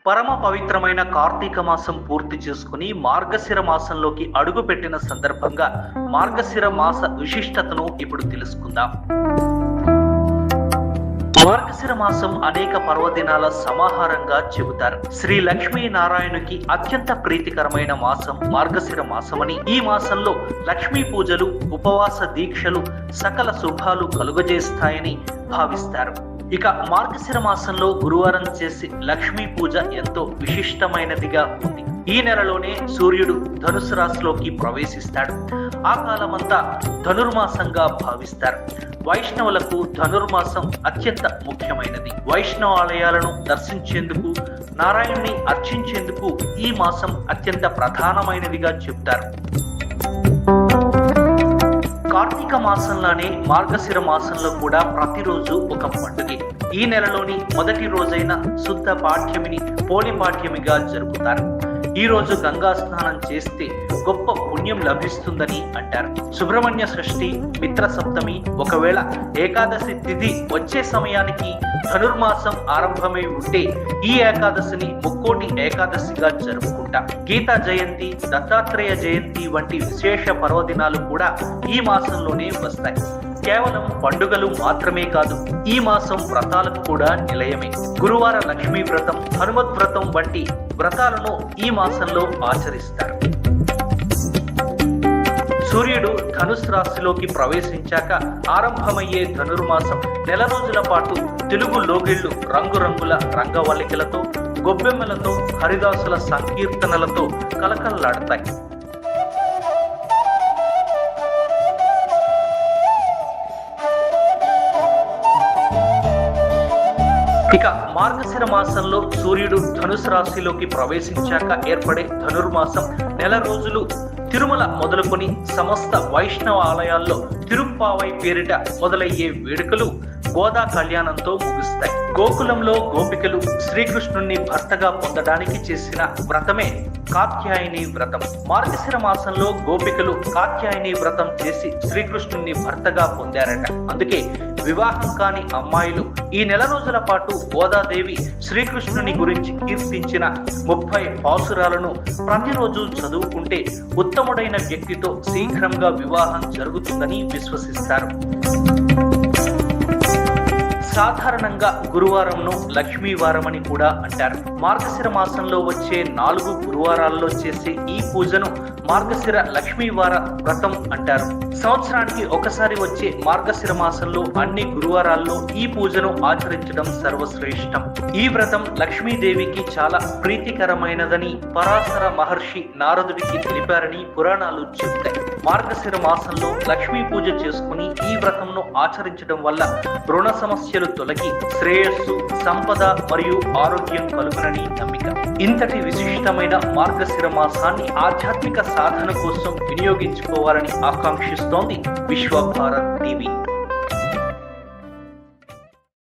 పరమ పవిత్రమైన కార్తీక మాసం పూర్తి చేసుకుని మార్గశిర మాసంలోకి అడుగుపెట్టిన సందర్భంగా మార్గశిర మాస విశిష్టతను ఇప్పుడు తెలుసుకుందాం. మార్గశిర మాసం అనేక పర్వదినాల సమాహారంగా చెబుతారు. శ్రీ లక్ష్మీనారాయణుకి అత్యంత ప్రీతికరమైన మాసం మార్గశిర మాసమని, ఈ మాసంలో లక్ష్మీ పూజలు, ఉపవాస దీక్షలు సకల శుభాలు కలుగజేస్తాయని భావిస్తారు. ఇక మార్గశిర మాసంలో గురువారం చేసి లక్ష్మీ పూజ ఎంతో విశిష్టమైనదిగా ఉంది. ఈ నెలలోనే సూర్యుడు ధనుసు రాశిలోకి ప్రవేశిస్తాడు. ఆ కాలమంతా ధనుర్మాసంగా భావిస్తారు. వైష్ణవులకు ధనుర్మాసం అత్యంత ముఖ్యమైనది. వైష్ణవ ఆలయాలను దర్శించేందుకు, నారాయణుని అర్చించేందుకు ఈ మాసం అత్యంత ప్రధానమైనదిగా చెప్తారు. కార్తీక మాసంలోనే మార్గశిర మాసంలో కూడా ప్రతిరోజు ఒక పండుగే. ఈ నెలలోని మొదటి రోజైన శుద్ధ పాఠ్యమిని పోలి పాఠ్యమిగా జరుపుతారు. ఈ రోజు గంగా స్నానం చేస్తే గొప్ప పుణ్యం లభిస్తుందని అంటారు. సుబ్రహ్మణ్య షష్ఠి, మిత్ర సప్తమి, ఒకవేళ ఏకాదశి తిథి వచ్చే సమయానికి ధనుర్మాసం ఆరంభమై ఉంటే ఈ ఏకాదశిని ముక్కోటి ఏకాదశిగా జరుపుకుంటాం. గీతా జయంతి, దత్తాత్రేయ జయంతి వంటి విశేష పర్వదినాలు కూడా ఈ మాసంలోనే వస్తాయి. కేవలం పండుగలు మాత్రమే కాదు, ఈ మాసం వ్రతాలకు కూడా నిలయమే. గురువార లక్ష్మీ వ్రతం, హనుమత్ వ్రతం వంటి వ్రతాలను ఈ మాసంలో ఆచరిస్తారు. సూర్యుడు ధనుసు రాశిలోకి ప్రవేశించాక ఆరంభమయ్యే ధనుర్మాసం నెల రోజుల పాటు తెలుగు లోగిళ్లు రంగురంగుల రంగవల్లికలతో, గొబ్బెమ్మలతో, హరిదాసుల సంకీర్తనలతో కలకల్లాడతాయి. ఇక మార్గశిర మాసంలో సూర్యుడు ధనుసు రాశిలోకి ప్రవేశించాక ఏర్పడే ధనుర్మాసం నెల రోజులు తిరుమల మొదలుకొని సమస్త వైష్ణవ ఆలయాల్లో తిరుప్పావై పేరిట మొదలయ్యే వేడుకలు గోదా కళ్యాణంతో ముగుస్తాయి. గోకులంలో గోపికలు శ్రీకృష్ణుణ్ణి భర్తగా పొందడానికి చేసిన వ్రతమే కాత్యాయని వ్రతం. మార్గశిర మాసంలో గోపికలు కాత్యాయని వ్రతం చేసి శ్రీకృష్ణుణ్ణి భర్తగా పొందారట. అందుకే వివాహం కాని అమ్మాయిలు ఈ నెల రోజుల పాటు గోదాదేవి శ్రీకృష్ణుని గురించి కీర్తించిన 30 పాసురాలను ప్రతిరోజు చదువుకుంటే ఉత్తముడైన వ్యక్తితో శీఘ్రంగా వివాహం జరుగుతుందని విశ్వసిస్తారు. సాధారణంగా గురువారంను లక్ష్మీవారం అని కూడా అంటారు. మార్గశిర మాసంలో వచ్చే 4 గురువారాల్లో చేసే ఈ పూజను మార్గశిర లక్ష్మీవార వ్రతం అంటారు. సంవత్సరానికి ఒకసారి వచ్చే మార్గశిర మాసంలో అన్ని గురువారాల్లో ఈ పూజను ఆచరించడం సర్వశ్రేష్టం. ఈ వ్రతం లక్ష్మీదేవికి చాలా ప్రీతికరమైనదని పరాశర మహర్షి నారదుడికి తెలిపారని పురాణాలు చెబుతాయి. మార్గశిర మాసంలో లక్ష్మీ పూజ చేసుకుని ఈ వ్రతంను ఆచరించడం వల్ల రుణ సమస్యలు తొలగి శ్రేయస్సు, సంపద మరియు ఆరోగ్యం కలుగునని నమ్మిక. ఇంతటి విశిష్టమైన మార్గశిర మాసాన్ని ఆధ్యాత్మిక సాధన కోసం వినియోగించుకోవాలని ఆకాంక్షిస్తోంది విశ్వభారత్ టీవీ.